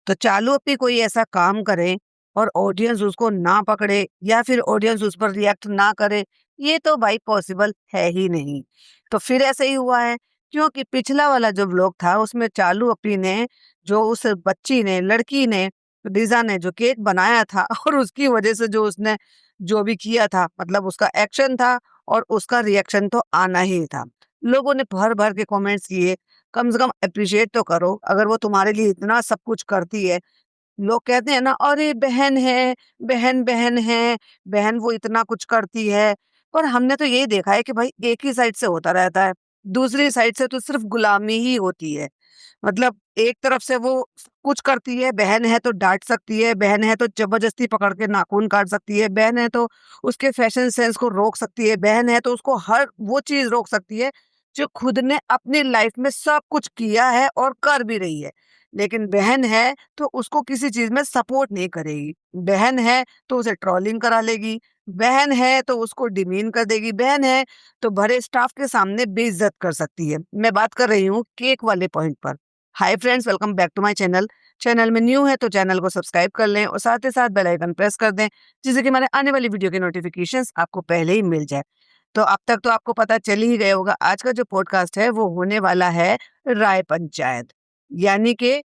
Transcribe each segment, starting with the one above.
तो चालू अपनी कोई ऐसा काम करे और ऑडियंस उसको ना पकड़े या फिर ऑडियंस उस पर रिएक्ट ना करे, ये तो भाई पॉसिबल है ही नहीं। तो फिर ऐसे ही हुआ है, क्योंकि पिछला वाला जो व्लॉग था उसमें चालू अपनी ने, जो उस बच्ची ने, लड़की ने, लीज़ा ने जो केक बनाया था और उसकी वजह से जो उसने जो भी किया था, मतलब उसका एक्शन था और उसका रिएक्शन तो आना ही था। लोगों ने भर-भर के कमेंट्स किए, कम से कम एप्रिशिएट तो करो, अगर वो तुम्हारे लिए इतना सब कुछ करती है। लोग कहते हैं ना, अरे बहन है, बहन है, बहन वो इतना कुछ करती है। पर हमने तो यही देखा है कि भाई एक ही साइड से होता रहता है, दूसरी साइड से तो सिर्फ गुलामी ही होती है। मतलब एक तरफ से वो कुछ करती है, बहन है तो डांट सकती है, बहन है तो जबरदस्ती पकड़ के नाखून काट सकती है, बहन है तो उसके फैशन सेंस को रोक सकती है, बहन है तो उसको हर वो चीज रोक सकती है जो खुद ने अपनी लाइफ में सब कुछ किया है और कर भी रही है। लेकिन बहन है तो उसको किसी चीज में सपोर्ट नहीं करेगी, बहन है तो उसे ट्रोलिंग करा लेगी, बहन है तो उसको डिमीन कर देगी, बहन है तो भरे स्टाफ के सामने बेइज्जत कर सकती है। मैं बात कर रही हूँ केक वाले पॉइंट पर। Hi friends, welcome back to my channel. Channel में न्यू है तो चैनल को सब्सक्राइब कर लें और साथ ही साथ बेल आइकन प्रेस कर दें, जिससे कि हमारे आने वाली वीडियो के नोटिफिकेशंस आपको पहले ही मिल जाए। तो अब तक तो आपको पता चल ही गया होगा, आज का जो पॉडकास्ट है वो होने वाला है राय पंचायत। यानी कि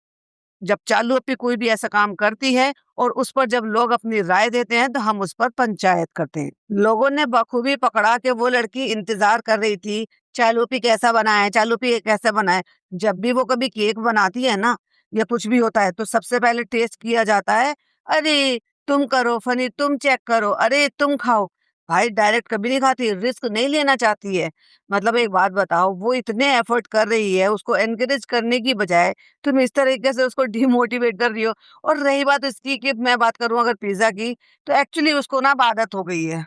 जब चालू अपनी कोई भी ऐसा काम करती है और उस पर जब लोग अपनी राय देते हैं तो हम उस पर पंचायत करते हैं। लोगों ने बखूबी पकड़ा कि वो लड़की इंतजार कर रही थी, चालूपी कैसा बना है, चालूपी कैसा बना है। जब भी वो कभी केक बनाती है ना या कुछ भी होता है तो सबसे पहले टेस्ट किया जाता है। अरे तुम करो फनी, तुम चेक करो, अरे तुम खाओ। भाई डायरेक्ट कभी नहीं खाती, रिस्क नहीं लेना चाहती है। मतलब एक बात बताओ, वो इतने एफर्ट कर रही है, उसको एनकरेज करने की बजाय तुम इस तरीके से उसको डिमोटिवेट कर रही हो। और रही बात इसकी कि मैं बात करूं अगर पिज्जा की, तो एक्चुअली उसको ना अब आदत हो गई है।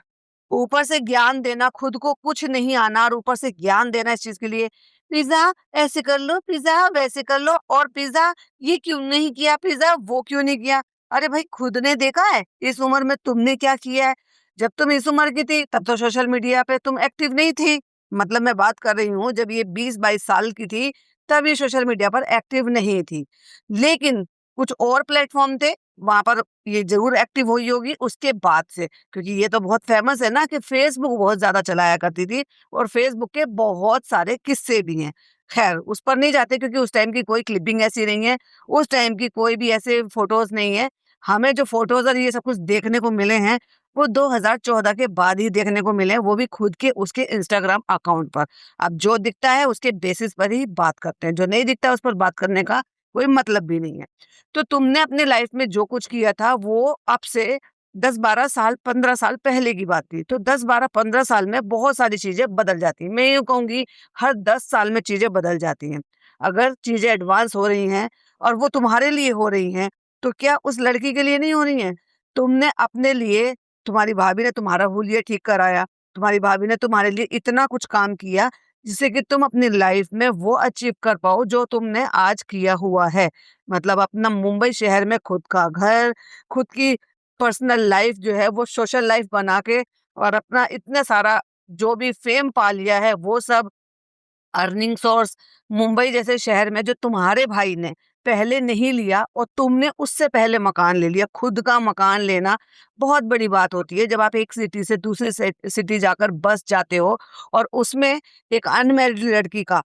ऊपर से ज्ञान देना, खुद को कुछ नहीं आना और ऊपर से ज्ञान देना इस चीज के लिए, पिज्जा ऐसे कर लो, पिज्जा वैसे कर लो, और पिज्जा ये क्यों नहीं किया, पिज्जा वो क्यों नहीं किया। अरे भाई खुद ने देखा है इस उम्र में तुमने क्या किया है। जब तुम इस उम्र की थी तब तो सोशल मीडिया पे तुम एक्टिव नहीं थी। मतलब मैं बात कर रही हूँ जब ये 20-22 साल की थी तब ये सोशल मीडिया पर एक्टिव नहीं थी। लेकिन कुछ और प्लेटफॉर्म थे, वहां पर ये जरूर एक्टिव हुई होगी उसके बाद से। क्योंकि ये तो बहुत फेमस है ना कि फेसबुक बहुत ज्यादा चलाया करती थी और फेसबुक के बहुत सारे किस्से भी हैं। खैर उस पर नहीं जाते क्योंकि उस टाइम की कोई क्लिपिंग ऐसी नहीं है, उस टाइम की कोई भी ऐसे फोटोज नहीं है। हमें जो फोटोज और ये सब कुछ देखने को मिले हैं वो 2014 के बाद ही देखने को मिले हैं, वो भी खुद के उसके इंस्टाग्राम अकाउंट पर। अब जो दिखता है उसके बेसिस पर ही बात करते हैं, जो नहीं दिखता है उस पर बात करने का कोई मतलब भी नहीं है। तो तुमने अपने लाइफ में जो कुछ किया था वो अब से 10-12 साल 15 साल पहले की बात थी। तो 10-12-15 साल में बहुत सारी चीजें बदल जाती हैं। मैं यूं कहूंगी हर 10 साल में चीजें बदल जाती हैं। अगर चीजें एडवांस हो रही हैं और वो तुम्हारे लिए हो रही हैं, तो क्या उस लड़की के लिए नहीं हो रही हैं। तुमने अपने लिए, तुम्हारी भाभी ने तुम्हारा हुलिया ठीक कराया, तुम्हारी भाभी ने तुम्हारे लिए इतना कुछ काम किया जिससे कि तुम अपनी लाइफ में वो अचीव कर पाओ जो तुमने आज किया हुआ है। मतलब अपना मुंबई शहर में खुद का घर, खुद की पर्सनल लाइफ जो है वो सोशल लाइफ बना के, और अपना इतना सारा जो भी फेम पा लिया है वो सब अर्निंग सोर्स मुंबई जैसे शहर में जो तुम्हारे भाई ने पहले नहीं लिया और तुमने उससे पहले मकान ले लिया। खुद का मकान लेना बहुत बड़ी बात होती है जब आप एक सिटी से दूसरी सिटी जाकर बस जाते हो, और उसमें एक अनमैरिड लड़की का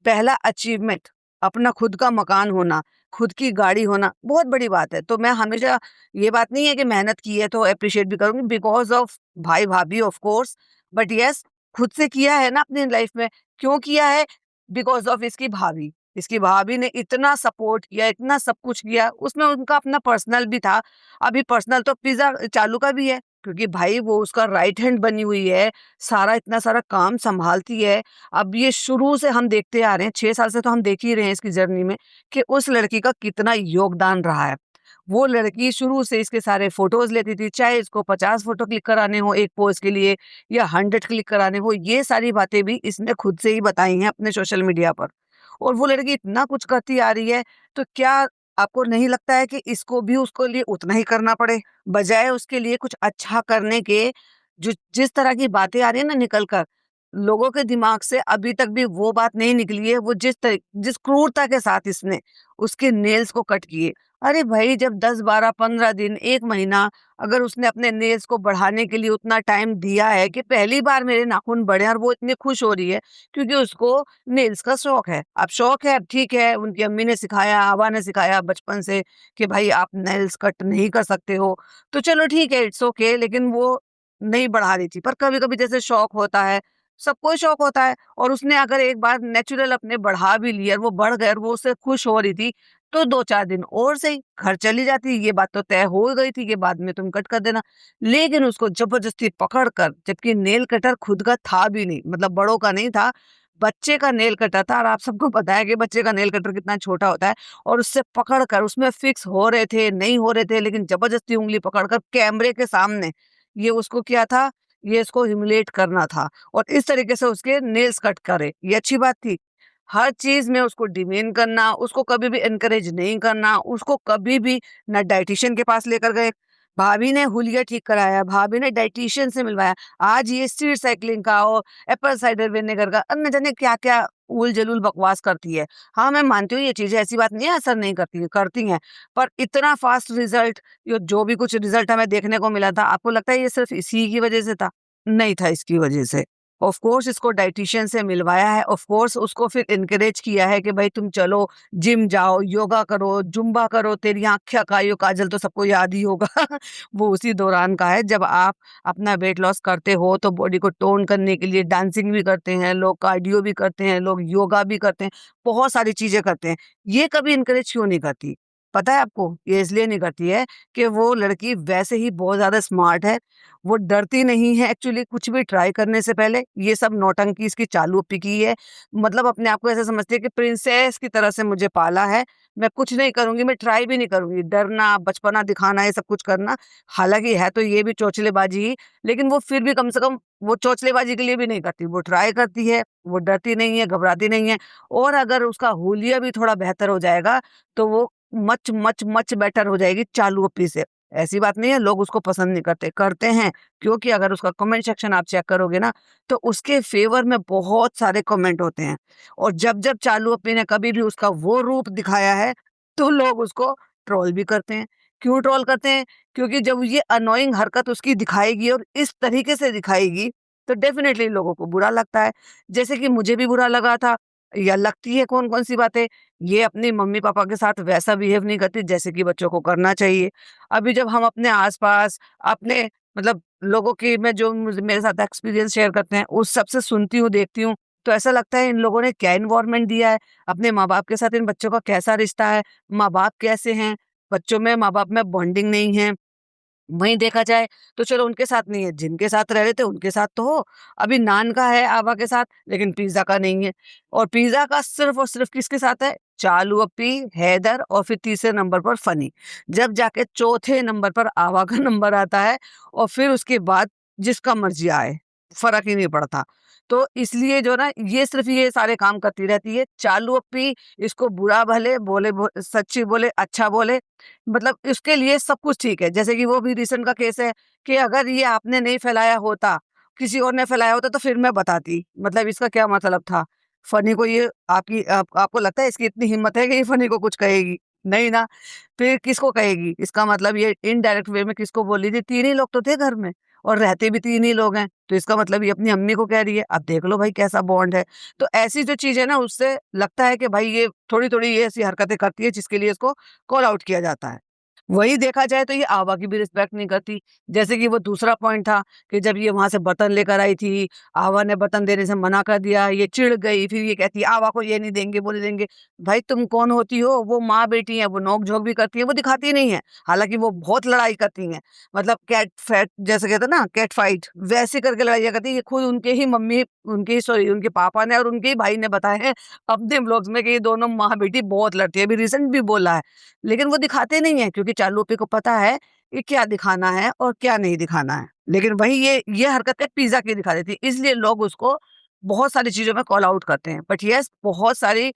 पहला अचीवमेंट अपना खुद का मकान होना, खुद की गाड़ी होना बहुत बड़ी बात है। तो मैं हमेशा, ये बात नहीं है कि मेहनत की है तो अप्रिशिएट भी करूंगी बिकॉज ऑफ भाई भाभी ऑफ कोर्स, बट यस खुद से किया है ना अपनी लाइफ में। क्यों किया है? बिकॉज ऑफ इसकी भाभी। इसकी भाभी ने इतना सपोर्ट किया, इतना सब कुछ किया, उसमें उनका अपना पर्सनल भी था। अभी पर्सनल तो पिज्जा चालू का भी है, क्योंकि भाई वो उसका राइट हैंड बनी हुई है, सारा इतना सारा काम संभालती है। अब ये शुरू से हम देखते आ रहे हैं, 6 साल से तो हम देख ही रहे हैं इसकी जर्नी में कि उस लड़की का कितना योगदान रहा है। वो लड़की शुरू से इसके सारे फोटोज लेती थी, चाहे इसको 50 फोटो क्लिक कराने हो एक पोस्ट के लिए या 100 क्लिक कराने हो, ये सारी बातें भी इसने खुद से ही बताई हैं अपने सोशल मीडिया पर। और वो लड़की इतना कुछ करती आ रही है, तो क्या आपको नहीं लगता है कि इसको भी उसको लिए उतना ही करना पड़े, बजाय उसके लिए कुछ अच्छा करने के। जो जिस तरह की बातें आ रही है ना निकल कर, लोगों के दिमाग से अभी तक भी वो बात नहीं निकली है, वो जिस क्रूरता के साथ इसने उसके नेल्स को कट किए। अरे भाई, जब 10, 12, 15 दिन, 1 महीना अगर उसने अपने नेल्स को बढ़ाने के लिए उतना टाइम दिया है कि पहली बार मेरे नाखून बढ़े और वो इतनी खुश हो रही है क्योंकि उसको नेल्स का शौक है। अब शौक है, अब ठीक है, उनकी अम्मी ने सिखाया, आबा ने सिखाया बचपन से कि भाई आप नेल्स कट नहीं कर सकते हो, तो चलो ठीक है, इट्स ओके, लेकिन वो नहीं बढ़ा रही थी। पर कभी-कभी जैसे शौक होता है, सबको ही शौक होता है, और उसने अगर एक बार नेचुरल अपने बढ़ा भी लिए और वो बढ़ गए और वो उससे खुश हो रही थी, तो 2-4 दिन और सही, घर चली जाती, ये बात तो तय हो गई थी कि बाद में तुम कट कर देना। लेकिन उसको ज़बरदस्ती पकड़ कर, जबकि नेल कटर खुद का था भी नहीं, मतलब बड़ों का नहीं था, बच्चे का नेल कटर था, और आप सबको पता है कि बच्चे का नेल कटर कितना छोटा होता है, और उससे पकड़ कर उसमें फिक्स हो रहे थे, नहीं हो रहे थे, लेकिन ज़बरदस्ती उँगली पकड़ कर कैमरे के सामने ये उसको क्या था, ये इसको ह्यूमिलिएट करना था, और इस तरीके से उसके नेल्स कट करे। ये अच्छी बात थी? हर चीज़ में उसको डिमेन करना, उसको कभी भी एनकरेज नहीं करना, उसको कभी भी ना डायटीशियन के पास लेकर गए, भाभी ने हुलिया ठीक कराया, भाभी ने डायटीशियन से मिलवाया, आज ये सीड साइक्लिंग का और एप्पल साइडर विनेगर का न जाने क्या-क्या उल-जलूल बकवास करती है। हाँ, मैं मानती हूँ ये चीज़ें ऐसी बात नहीं है असर नहीं करती हैं, पर इतना फ़ास्ट रिज़ल्ट, यो जो भी कुछ रिज़ल्ट हमें देखने को मिला था, आपको लगता है ये सिर्फ़ इसी की वज़ह से था? नहीं था इसकी वज़ह से। ऑफ कोर्स इसको डायटीशियन से मिलवाया है, ऑफ कोर्स उसको फिर एनकरेज किया है कि भाई तुम चलो, जिम जाओ, योगा करो, जुम्बा करो, तेरी आँखें कायो काजल तो सबको याद ही होगा। वो उसी दौरान का है जब आप अपना वेट लॉस करते हो तो बॉडी को टोन करने के लिए डांसिंग भी करते हैं, लोग कार्डियो भी करते हैं, लोग योगा भी करते हैं, बहुत सारी चीज़ें करते हैं। ये कभी एनकरेज क्यों नहीं करती? पता है आपको? ये इसलिए नहीं करती है कि वो लड़की वैसे ही बहुत ज़्यादा स्मार्ट है, वो डरती नहीं है एक्चुअली कुछ भी ट्राई करने से पहले, ये सब नौटंकी इसकी चालू की है। मतलब अपने आप को ऐसा समझती है कि प्रिंसेस की तरह से मुझे पाला है, मैं कुछ नहीं करूँगी, मैं ट्राई भी नहीं करूँगी। डरना, बचपना दिखाना, ये सब कुछ करना, हालाँकि है तो ये भी चोंचलेबाज़ी ही, लेकिन वो फिर भी कम से कम वो चोंचलेबाज़ी के लिए भी नहीं करती, वो ट्राई करती है, वो डरती नहीं है, घबराती नहीं है, और अगर उसका हुलिया भी थोड़ा बेहतर हो जाएगा, तो वो मच, मच, मच बेटर हो जाएगी चालू से। ऐसी बात नहीं है लोग उसको पसंद नहीं करते, करते हैं, क्योंकि अगर उसका कमेंट सेक्शन आप चेक करोगे ना, तो उसके फेवर में बहुत सारे कमेंट होते हैं, और जब-जब चालू अपने ने कभी भी उसका वो रूप दिखाया है, तो लोग उसको ट्रोल भी करते हैं। क्यों ट्रोल करते हैं? क्योंकि जब ये अननोइंग हरकत उसकी दिखाएगी और इस तरीके से दिखाएगी, तो डेफ़िनेटली लोगों को बुरा लगता है। जैसे कि मुझे भी बुरा लगा था, या लगती है कौन-कौन सी बातें, ये अपने मम्मी-पापा के साथ वैसा बिहेव नहीं करती जैसे कि बच्चों को करना चाहिए। अभी जब हम अपने आस-पास, अपने मतलब लोगों की में जो मेरे साथ एक्सपीरियंस शेयर करते हैं, उस सबसे सुनती हूँ, देखती हूँ, तो ऐसा लगता है इन लोगों ने क्या एनवायरनमेंट दिया है, अपने माँ-बाप के साथ इन बच्चों का कैसा रिश्ता है, माँ-बाप कैसे हैं, बच्चों में माँ-बाप में बॉन्डिंग नहीं है। वहीं देखा जाए तो चलो उनके साथ नहीं है, जिनके साथ रह रहे थे उनके साथ तो हो। अभी नान का है आभा के साथ, लेकिन पिज़्ज़ा का नहीं है, और पिज़्ज़ा का सिर्फ़ और सिर्फ़ किसके साथ है? चालू अपी, हैदर और फिर तीसरे नंबर पर फनी। जब जाके चौथे नंबर पर आभा का नंबर आता है, और फिर उसके बाद जिसका मर्ज़ी आए, फ़र्क ही नहीं पड़ता। तो इसलिए जो ना ये सिर्फ़ ये सारे काम करती रहती है। चालू अपी इसको बुरा भले बोले, सच्ची बोले, अच्छा बोले, मतलब इसके लिए सब कुछ ठीक है। जैसे कि वो भी रिसेंट का केस है कि अगर ये आपने नहीं फैलाया होता, किसी और ने फैलाया होता तो फिर मैं बताती। मतलब इसका क्या मतलब था? फनी को ये आपको लगता है इसकी इतनी हिम्मत है कि ये फनी को कुछ कहेगी? नहीं ना। फिर किसको कहेगी? इसका मतलब ये इनडायरेक्ट वे में किसको बोल रही थी? 3 ही लोग तो थे घर में, और रहते भी 3 ही लोग हैं। तो इसका मतलब ये अपनी अम्मी को कह रही है। अब देख लो भाई कैसा बॉन्ड है। तो ऐसी जो चीज़ है ना, उससे लगता है कि भाई ये थोड़ी-थोड़ी ये ऐसी हरकतें करती है जिसके लिए इसको कॉल आउट किया जाता है। वहीं देखा जाए तो ये आवा की भी रिस्पेक्ट नहीं करती। जैसे कि वो दूसरा पॉइंट था कि जब ये वहाँ से बर्तन लेकर आई थी, आवा ने बर्तन देने से मना कर दिया, ये चिढ़ गई, फिर ये कहती है आवा को ये नहीं देंगे, वो नहीं देंगे। भाई तुम कौन होती हो? वो माँ-बेटी हैं, वो नोक-झोंक भी करती हैं, वो दिखाती नहीं है। हालाँकि वो बहुत लड़ाई करती हैं। मतलब कैट फैट जैसे कहते हैं ना, कैट फाइट, वैसे करके लड़ाइयाँ करती हैं। ये खुद उनके ही मम्मी, उनके ही सॉरी उनके पापा ने और उनके ही भाई ने बताए हैं अपने व्लॉग्स में कि ये दोनों माँ-बेटी बहुत लड़ती है। अभी रिसेंट भी बोला है। लेकिन वो दिखाते नहीं है क्योंकि चालू को पता है कि क्या दिखाना है और क्या नहीं दिखाना है। लेकिन वही ये हरकतें पिज़्ज़ा की दिखा देती है, इसलिए लोग उसको बहुत सारी चीज़ों में कॉल आउट करते हैं। बट येस, बहुत सारी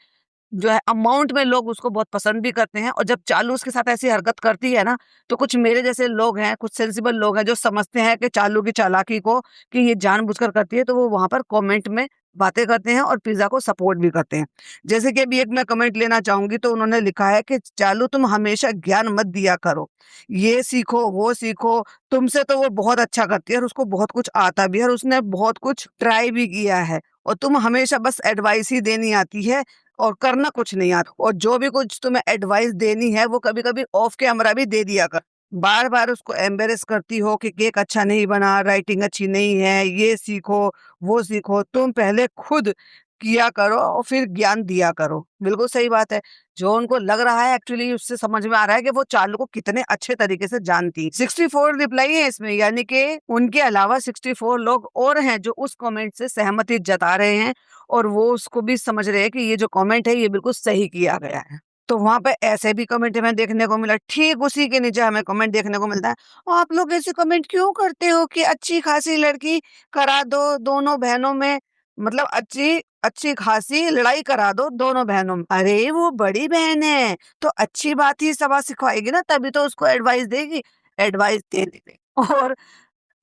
जो है अमाउंट में लोग उसको बहुत पसंद भी करते हैं, और जब चालू उसके साथ ऐसी हरकत करती है ना, तो कुछ मेरे जैसे लोग हैं, कुछ सेंसिबल लोग हैं जो समझते हैं कि चालू की चालाकी को कि ये जानबूझकर करती है, तो वो वहाँ पर कमेंट में बातें करते हैं और पिज़्ज़ा को सपोर्ट भी करते हैं। जैसे कि अभी एक मैं कमेंट लेना चाहूँगी, तो उन्होंने लिखा है कि चालू तुम हमेशा ज्ञान मत दिया करो। ये सीखो, वो सीखो, तुमसे तो वो बहुत अच्छा करती है और उसको बहुत कुछ आता भी है और उसने बहुत कुछ ट्राई भी किया है और तुम हमेशा बस एडवाइस ही देनी आती है और करना कुछ नहीं आता। और जो भी कुछ तुम्हें एडवाइस देनी है वो कभी-कभी ऑफ कैमरा भी दे दिया कर। बार-बार उसको एम्बैरेस करती हो कि केक अच्छा नहीं बना, राइटिंग अच्छी नहीं है, ये सीखो, वो सीखो। तुम पहले खुद किया करो और फिर ज्ञान दिया करो। बिल्कुल सही बात है। जो उनको लग रहा है एक्चुअली उससे समझ में आ रहा है कि वो चालू को कितने अच्छे तरीके से जानती है। 64 रिप्लाई है इसमें, यानी कि उनके अलावा 64 लोग और हैं जो उस कमेंट से सहमति जता रहे हैं और वो उसको भी समझ रहे हैं कि ये जो कमेंट है ये बिल्कुल सही किया गया है। तो वहाँ पे ऐसे भी कमेंट हमें देखने को मिला। ठीक उसी के नीचे हमें कमेंट देखने को मिलता है, आप लोग ऐसे कमेंट क्यों करते हो कि अच्छी खासी लड़की करा दो दोनों बहनों में, मतलब अच्छी अच्छी खासी लड़ाई करा दो दोनों बहनों में। अरे वो बड़ी बहन है तो अच्छी बात ही सबक सिखवाएगी ना, तभी तो उसको एडवाइस देगी। एडवाइस देने में और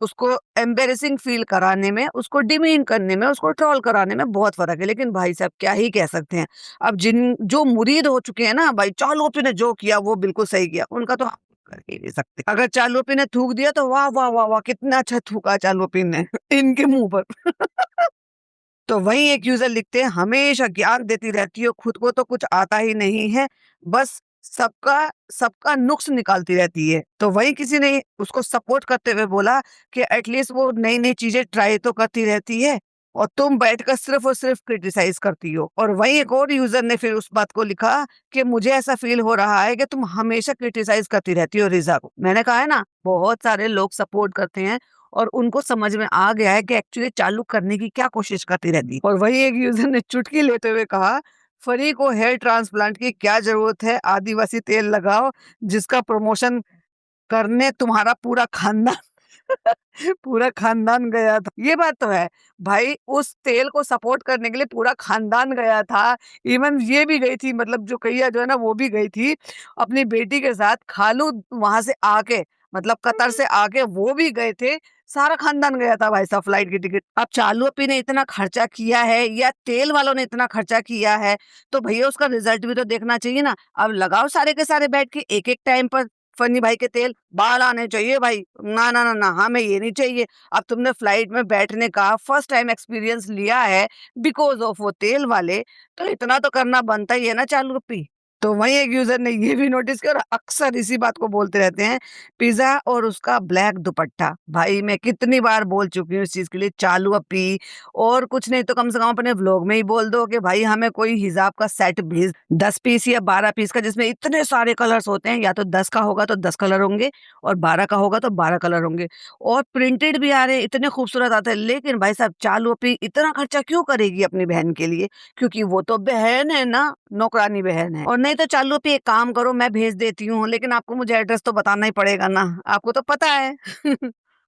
उसको एम्बैरेसिंग फील कराने में, उसको डिमीन करने में, उसको ट्रोल कराने में बहुत फ़र्क है। लेकिन भाई साहब क्या ही कह सकते हैं। अब जिन जो मुरीद हो चुके हैं ना भाई, चालू ने जो किया वो बिल्कुल सही किया, उनका तो हम कर ही नहीं सकते। अगर चालू ने थूक दिया तो वाह, वाह, वाह, वाह! कितना अच्छा थूका चालू ने इनके मुँह पर। तो वहीं एक यूज़र लिखते हैं, हमेशा ज्ञान देती रहती हो, खुद को तो कुछ आता ही नहीं है, बस सबका सबका नुक्स निकालती रहती है। तो वहीं किसी ने उसको सपोर्ट करते हुए बोला कि एटलीस्ट वो नई-नई चीज़ें ट्राई तो करती रहती है और तुम बैठकर सिर्फ़ और सिर्फ़ क्रिटिसाइज़ करती हो। और वहीं एक और यूज़र ने फिर उस बात को लिखा कि मुझे ऐसा फ़ील हो रहा है कि तुम हमेशा क्रिटिसाइज़ करती रहती हो रिज़ा को। मैंने कहा है ना, बहुत सारे लोग सपोर्ट करते हैं और उनको समझ में आ गया है कि एक्चुअली चालू करने की क्या कोशिश करती रहती है। और वही एक यूजर ने चुटकी लेते हुए कहा, फरी को हेयर ट्रांसप्लांट की क्या जरूरत है, आदिवासी तेल लगाओ जिसका प्रमोशन करने तुम्हारा पूरा खानदान पूरा खानदान गया था। ये बात तो है भाई, उस तेल को सपोर्ट करने के लिए पूरा खानदान गया था। इवन ये भी गई थी, मतलब जो कैया जो है ना वो भी गई थी अपनी बेटी के साथ। खालू वहां से आके, मतलब कतर से आके वो भी गए थे। सारा खानदान गया था भाई साहब फ्लाइट की टिकट। अब चालू अपी ने इतना खर्चा किया है या तेल वालों ने इतना खर्चा किया है तो भैया उसका रिजल्ट भी तो देखना चाहिए ना। अब लगाओ सारे के सारे बैठ के एक एक टाइम पर फनी भाई के तेल, बाल आने चाहिए भाई। ना ना ना ना, हमें ये नहीं चाहिए। अब तुमने फ्लाइट में बैठने का फर्स्ट टाइम एक्सपीरियंस लिया है बिकॉज ऑफ वो तेल वाले, तो इतना तो करना बनता ही है ना चालू रुपी। तो वहीं एक यूजर ने ये भी नोटिस किया और अक्सर इसी बात को बोलते रहते हैं, पिज्जा और उसका ब्लैक दुपट्टा। भाई मैं कितनी बार बोल चुकी हूँ इस चीज के लिए, चालू अपी और कुछ नहीं तो कम से कम अपने व्लॉग में ही बोल दो कि भाई हमें कोई हिजाब का सेट भेज, 10 पीस या 12 पीस का, जिसमें इतने सारे कलर्स होते हैं। या तो 10 का होगा तो 10 कलर होंगे और 12 का होगा तो 12 कलर होंगे और प्रिंटेड भी आ रहे हैं, इतने खूबसूरत आते हैं। लेकिन भाई साहब चालू अपी इतना खर्चा क्यों करेगी अपनी बहन के लिए, क्योंकि वो तो बहन है ना, नौकरानी बहन है। और नहीं तो चालू पे एक काम करो, मैं भेज देती हूँ, लेकिन आपको मुझे एड्रेस तो बताना ही पड़ेगा ना, आपको तो पता है।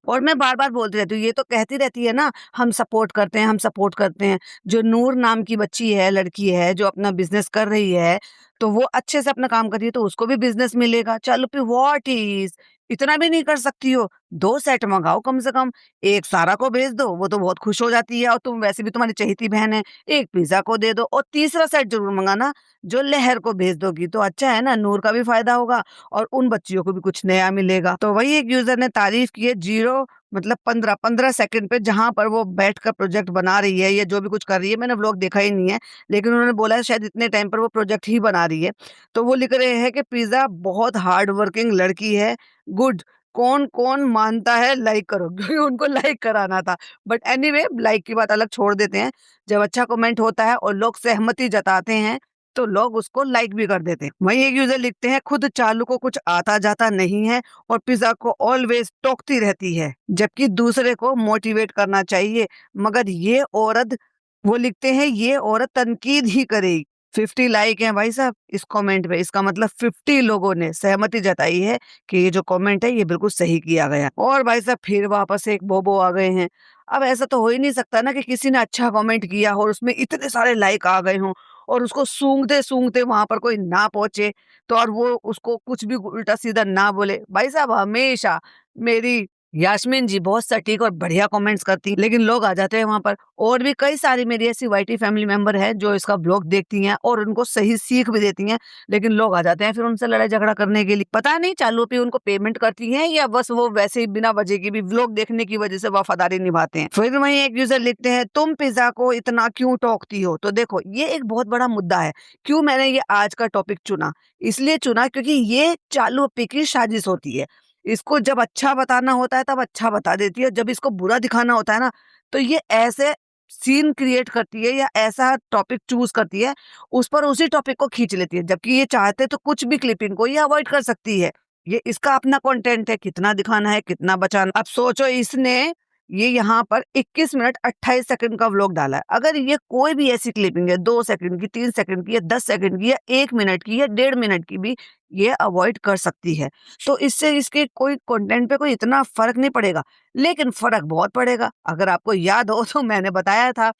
और मैं बार-बार बोलती रहती हूँ, ये तो कहती रहती है ना, हम सपोर्ट करते हैं, हम सपोर्ट करते हैं। जो नूर नाम की बच्ची है, लड़की है, जो अपना बिज़नेस कर रही है, तो वो अच्छे से अपना काम कर रही है, तो उसको भी बिज़नेस मिलेगा। चलो फिर व्हाट इज़, इतना भी नहीं कर सकती हो? 2 सेट मँगाओ कम से कम, एक सारा को भेज दो, वो तो बहुत खुश हो जाती है और तुम वैसे भी तुम्हारी चहेती बहन है। एक पिज़्ज़ा को दे दो और तीसरा सेट ज़रूर मँगाना, जो लहर को भेज दोगी तो अच्छा है ना, नूर का भी फ़ायदा होगा और उन बच्चियों को भी कुछ नया मिलेगा। तो वही एक यूज़र ने तारीफ़ की है 0 मतलब 15 सेकंड पे, जहाँ पर वो बैठकर प्रोजेक्ट बना रही है या जो भी कुछ कर रही है, मैंने व्लॉग देखा ही नहीं है, लेकिन उन्होंने बोला है शायद इतने टाइम पर वो प्रोजेक्ट ही बना रही है। तो वो लिख रहे हैं कि पिज़्ज़ा बहुत हार्ड वर्किंग लड़की है, गुड, कौन-कौन मानता है, लाइक करो। क्योंकि उनको लाइक कराना था। बट एनीवे लाइक की बात अलग छोड़ देते हैं। जब अच्छा कमेंट होता है और लोग सहमति जताते हैं तो लोग उसको लाइक भी कर देते हैं। वहीं एक यूजर लिखते हैं, खुद चालू को कुछ आता जाता नहीं है और पिज्जा को ऑलवेज टोकती रहती है, जबकि दूसरे को मोटिवेट करना चाहिए। मगर ये औरत, वो लिखते हैं, ये औरत तनकीद ही करेगी। 50 लाइक हैं भाई साहब इस कमेंट पे, इसका मतलब 50 लोगों ने सहमति जताई है कि ये जो कमेंट है ये बिल्कुल सही किया गया। और भाई साहब फिर वापस से एक बोबो आ गए हैं। अब ऐसा तो हो ही नहीं सकता ना कि किसी ने अच्छा कमेंट किया हो और उसमें इतने सारे लाइक आ गए हों और उसको सूंघते-सूंघते वहाँ पर कोई ना पहुँचे, तो और वो उसको कुछ भी उल्टा-सीधा ना बोले। भाई साहब हमेशा मेरी यास्मीन जी बहुत सटीक और बढ़िया कमेंट्स करती हैं, लेकिन लोग आ जाते हैं वहां पर। और भी कई सारी मेरी ऐसी वाईटी फैमिली मेंबर है जो इसका ब्लॉग देखती हैं और उनको सही सीख भी देती हैं, लेकिन लोग आ जाते हैं फिर उनसे लड़ाई झगड़ा करने के लिए। पता नहीं चालू पे उनको पेमेंट करती हैं या बस वो वैसे ही बिना वजह की भी व्लॉग देखने की वजह से वफादारी निभाते हैं। फिर वहीं एक यूजर लिखते हैं, तुम पिज्जा को इतना क्यों टोकती हो? तो देखो, ये एक बहुत बड़ा मुद्दा है। क्यों मैंने ये आज का टॉपिक चुना? इसलिए चुना क्योंकि ये चालू पे की साजिश होती है। इसको जब अच्छा बताना होता है तब अच्छा बता देती है, जब इसको बुरा दिखाना होता है ना, तो ये ऐसे सीन क्रिएट करती है या ऐसा टॉपिक चूज करती है, उस पर उसी टॉपिक को खींच लेती है, जबकि ये चाहते तो कुछ भी क्लिपिंग को ये अवॉइड कर सकती है। ये इसका अपना कंटेंट है, कितना दिखाना है कितना बचाना। अब सोचो, इसने ये यहाँ पर 21 मिनट 28 सेकंड का व्लॉग डाला है। अगर ये कोई भी ऐसी क्लिपिंग है 2 सेकंड की, 3 सेकंड की या 10 सेकंड की या 1 मिनट की या 1.5 मिनट की भी, ये अवॉइड कर सकती है। तो इससे इसके कोई कंटेंट पे कोई इतना फर्क नहीं पड़ेगा, लेकिन फर्क बहुत पड़ेगा। अगर आपको याद हो तो मैंने बताया था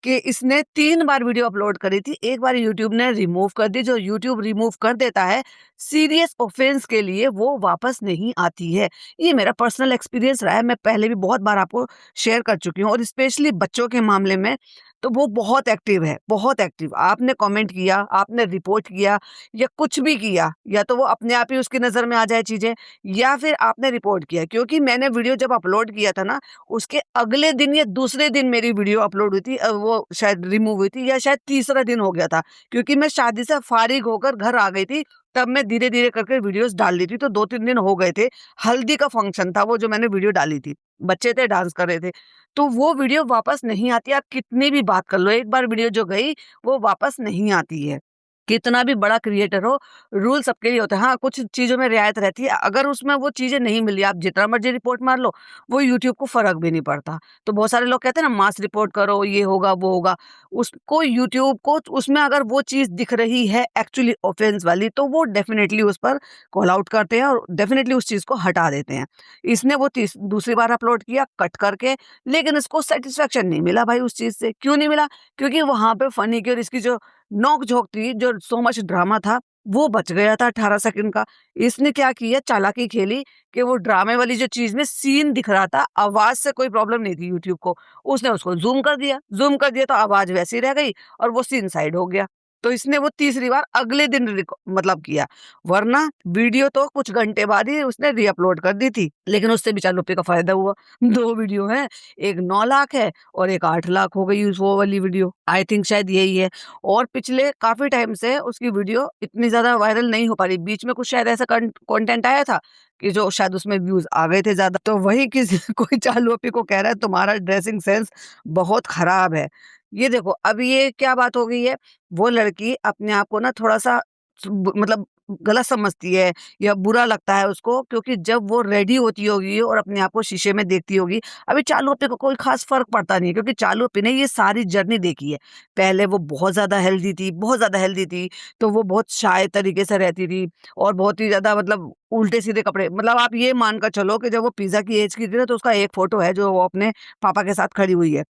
कि इसने 3 बार वीडियो अपलोड करी थी। एक बार यूट्यूब ने रिमूव कर दी। जो यूट्यूब रिमूव कर देता है सीरियस ऑफेंस के लिए, वो वापस नहीं आती है। ये मेरा पर्सनल एक्सपीरियंस रहा है, मैं पहले भी बहुत बार आपको शेयर कर चुकी हूँ। और स्पेशली बच्चों के मामले में तो वो बहुत एक्टिव है, बहुत एक्टिव। आपने कमेंट किया, आपने रिपोर्ट किया या कुछ भी किया, या तो वो अपने आप ही उसकी नज़र में आ जाए चीज़ें, या फिर आपने रिपोर्ट किया। क्योंकि मैंने वीडियो जब अपलोड किया था ना, उसके अगले दिन या दूसरे दिन मेरी वीडियो अपलोड हुई थी, वो शायद रिमूव हुई थी, या शायद तीसरा दिन हो गया था। क्योंकि मैं शादी से फारिग होकर घर आ गई थी, तब मैं धीरे-धीरे करके वीडियोस डाल दी थी, तो 2-3 दिन हो गए थे। हल्दी का फंक्शन था वो जो मैंने वीडियो डाली थी। बच्चे थे, डांस कर रहे थे। तो वो वीडियो वापस नहीं आती, आप कितनी भी बात कर लो, एक बार वीडियो जो गई, वो वापस नहीं आती है। कितना भी बड़ा क्रिएटर हो, रूल सबके लिए होता है। हाँ, कुछ चीज़ों में रियायत रहती है। अगर उसमें वो चीज़ें नहीं मिली, आप जितना मर्ज़ी रिपोर्ट मार लो, वो यूट्यूब को फ़र्क भी नहीं पड़ता। तो बहुत सारे लोग कहते हैं ना, मास रिपोर्ट करो, ये होगा, वो होगा। उसको यूट्यूब को उसमें अगर वो चीज़ दिख रही है एक्चुअली ऑफेंस वाली, तो वो डेफ़िनेटली उस पर कॉल आउट करते हैं और डेफ़िनेटली उस चीज़ को हटा देते हैं। इसने वो दूसरी बार अपलोड किया कट करके, लेकिन इसको सैटिस्फैक्शन नहीं मिला भाई उस चीज़ से। क्यों नहीं मिला? क्योंकि वहाँ पे फ़नी की और इसकी जो नोक-झोंक थी, जो सो मच ड्रामा था, वो बच गया था 18 सेकंड का। इसने क्या किया, चालाकी खेली कि वो ड्रामे वाली जो चीज़ में सीन दिख रहा था, आवाज़ से कोई प्रॉब्लम नहीं थी यूट्यूब को। उसने उसको ज़ूम कर दिया तो आवाज़ वैसी रह गई और वो सीन साइड हो गया। तो इसने वो तीसरी बार अगले दिन मतलब किया, वरना वीडियो तो कुछ घंटे बाद ही उसने री-अपलोड कर दी थी। लेकिन उससे भी ₹4 का फ़ायदा हुआ। 2 वीडियो हैं, एक 9 लाख है और एक 8 लाख हो गई उस वो वाली वीडियो। आई थिंक शायद यही है। और पिछले काफ़ी टाइम से उसकी वीडियो इतनी ज़्यादा वायरल नहीं हो पा रही। बीच में कुछ शायद ऐसा कंटेंट आया था कि जो शायद उसमें व्यूज़ आ गए थे ज़्यादा। तो वही किसी कोई चालू अपी को कह रहा है तुम्हारा ड्रेसिंग सेंस बहुत खराब है। ये देखो, अब ये क्या बात हो गई है, वो लड़की अपने आप को ना थोड़ा-सा मतलब गलत समझती है या बुरा लगता है उसको, क्योंकि जब वो रेडी होती होगी और अपने आप को शीशे में देखती होगी, अभी चालू अपने को कोई ख़ास फ़र्क पड़ता नहीं है, क्योंकि चालू अपने ने ये सारी जर्नी देखी है। पहले वो बहुत ज़्यादा हेल्दी थी, बहुत ज़्यादा हेल्दी थी, तो वो बहुत शाय तरीके से रहती थी और बहुत ही ज़्यादा मतलब उल्टे-सीधे कपड़े, मतलब आप ये मान कर चलो कि जब वो पिज़्ज़ा की ऐज की थी ना, तो उसका एक फ़ोटो है जो वो अपने पापा के साथ खड़ी हुई है।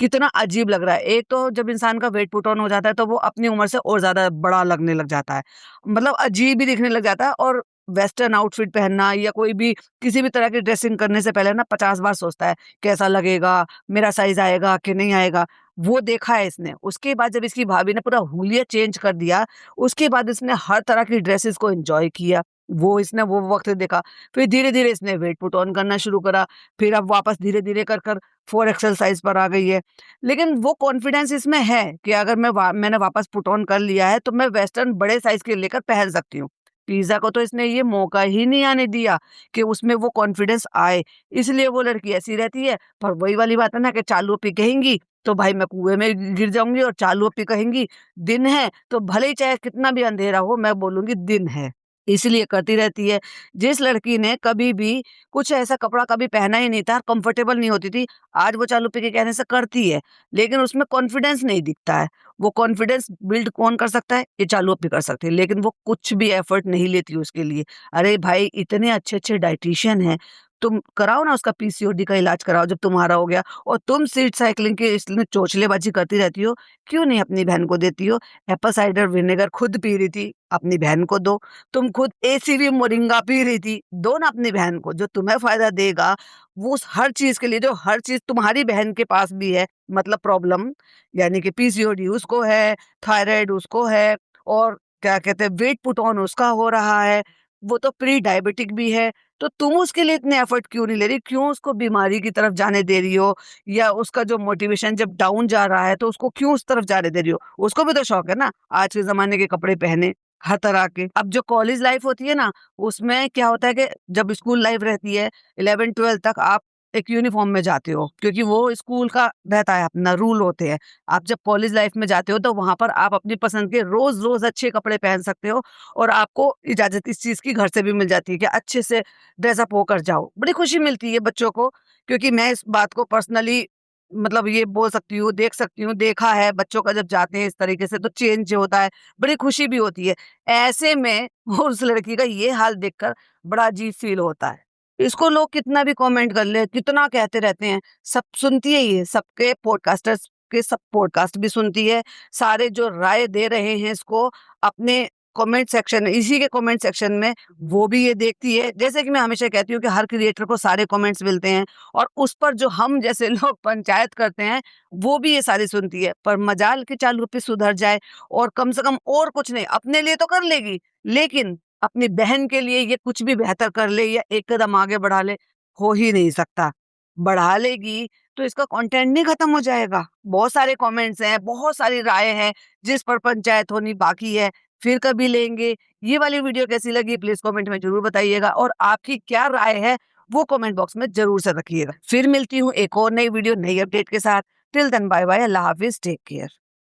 कितना अजीब लग रहा है। एक तो जब इंसान का वेट पुट ऑन हो जाता है, तो वो अपनी उम्र से और ज़्यादा बड़ा लगने लग जाता है। मतलब अजीब ही दिखने लग जाता है। और वेस्टर्न आउटफिट पहनना या कोई भी किसी भी तरह की ड्रेसिंग करने से पहले ना 50 बार सोचता है, कैसा लगेगा? मेरा साइज़ आएगा कि नहीं आएगा? वो देखा है इसने। उसके बाद जब इसकी भाभी ने पूरा हुलिया चेंज कर दिया, उसके बाद इसने हर तरह की ड्रेसेस को एन्जॉय किया। वो इसने वो वक़्त देखा। फिर धीरे-धीरे इसने वेट पुट ऑन करना शुरू करा। फिर अब वापस धीरे-धीरे कर 4 एक्सेल साइज़ पर आ गई है। लेकिन वो कॉन्फिडेंस इसमें है कि अगर मैंने वापस पुट ऑन कर लिया है, तो मैं वेस्टर्न बड़े साइज़ के लेकर पहन सकती हूँ। पिज़्ज़ा को तो इसने ये मौका ही नहीं आने दिया कि उसमें वो कॉन्फिडेंस आए, इसलिए वो लड़की ऐसी रहती है। पर वही वाली बात है ना कि चालू अपी कहेंगी, तो भाई मैं कुएँ में गिर जाऊँगी, और चालू अपी कहेंगी दिन है, तो भले ही चाहे कितना भी अंधेरा हो, मैं बोलूँगी दिन है। इसलिए करती रहती है। जिस लड़की ने कभी भी कुछ ऐसा कपड़ा कभी पहना ही नहीं था, कंफर्टेबल नहीं होती थी, आज वो चालू पी के कहने से करती है, लेकिन उसमें कॉन्फिडेंस नहीं दिखता है। वो कॉन्फिडेंस बिल्ड कौन कर सकता है? ये चालू पी कर सकती है, लेकिन वो कुछ भी एफर्ट नहीं लेती उसके लिए। अरे भाई, इतने अच्छे-अच्छे डायटीशियन हैं, तुम कराओ ना उसका पीसीओडी का इलाज कराओ जब तुम्हारा हो गया। और तुम सीड साइक्लिंग की इसमें चोचलेबाजी करती रहती हो, क्यों नहीं अपनी बहन को देती हो? एप्पल साइडर विनेगर खुद पी रही थी, अपनी बहन को दो। तुम खुद एसीवी मोरिंगा पी रही थी, दो ना अपनी बहन को। जो तुम्हें फ़ायदा देगा, वो उस हर चीज़ के लिए, जो हर चीज़ तुम्हारी बहन के पास भी है, मतलब प्रॉब्लम, यानी कि पीसीओडी उसको है, थायराइड उसको है, और क्या कहते हैं वेट पुट ऑन उसका हो रहा है, वो तो प्री डायबिटिक भी है। तो तुम उसके लिए इतने एफर्ट क्यों नहीं ले रही? क्यों उसको बीमारी की तरफ जाने दे रही हो? या उसका जो मोटिवेशन जब डाउन जा रहा है तो उसको क्यों उस तरफ जाने दे रही हो? उसको भी तो शौक है ना आज के ज़माने के कपड़े पहने, हर तरह के। अब जो कॉलेज लाइफ होती है ना, उसमें क्या होता है कि जब स्कूल लाइफ रहती है 11-12 तक आप एक यूनिफ़ॉर्म में जाते हो, क्योंकि वो स्कूल का रहता है, अपना रूल होते हैं। आप जब कॉलेज लाइफ में जाते हो तो वहाँ पर आप अपनी पसंद के रोज़-रोज़ अच्छे कपड़े पहन सकते हो, और आपको इजाज़त इस चीज़ की घर से भी मिल जाती है कि अच्छे से ड्रेसअप होकर जाओ। बड़ी खुशी मिलती है बच्चों को, क्योंकि मैं इस बात को पर्सनली मतलब ये बोल सकती हूँ, देख सकती हूँ, देखा है बच्चों का जब जाते हैं इस तरीके से तो चेंज होता है, बड़ी खुशी भी होती है। ऐसे में उस लड़की का ये हाल देखकर बड़ा अजीब फ़ील होता है। इसको लोग कितना भी कमेंट कर ले, कितना कहते रहते हैं, सब सुनती है ये, सबके पॉडकास्टर्स के सब पॉडकास्ट भी सुनती है, सारे जो राय दे रहे हैं इसको अपने कमेंट सेक्शन, इसी के कमेंट सेक्शन में वो भी ये देखती है। जैसे कि मैं हमेशा कहती हूँ कि हर क्रिएटर को सारे कमेंट्स मिलते हैं, और उस पर जो हम जैसे लोग पंचायत करते हैं, वो भी ये सारी सुनती है। पर मजाल कि चालू पे सुधर जाए, और कम से कम और कुछ नहीं, अपने लिए तो कर लेगी, लेकिन अपनी बहन के लिए ये कुछ भी बेहतर कर ले या एक कदम आगे बढ़ा ले, हो ही नहीं सकता। बढ़ा लेगी तो इसका कंटेंट नहीं खत्म हो जाएगा। बहुत सारे कमेंट्स हैं, बहुत सारी राय हैं, जिस पर पंचायत होनी बाकी है। फिर कभी लेंगे। ये वाली वीडियो कैसी लगी प्लीज़ कमेंट में ज़रूर बताइएगा, और आपकी क्या राय है वो कमेंट बॉक्स में ज़रूर से रखिएगा। फिर मिलती हूँ एक और नई वीडियो, नई अपडेट के साथ। टिल देन बाय बाय, अल्लाह हाफ़िज़, टेक केयर।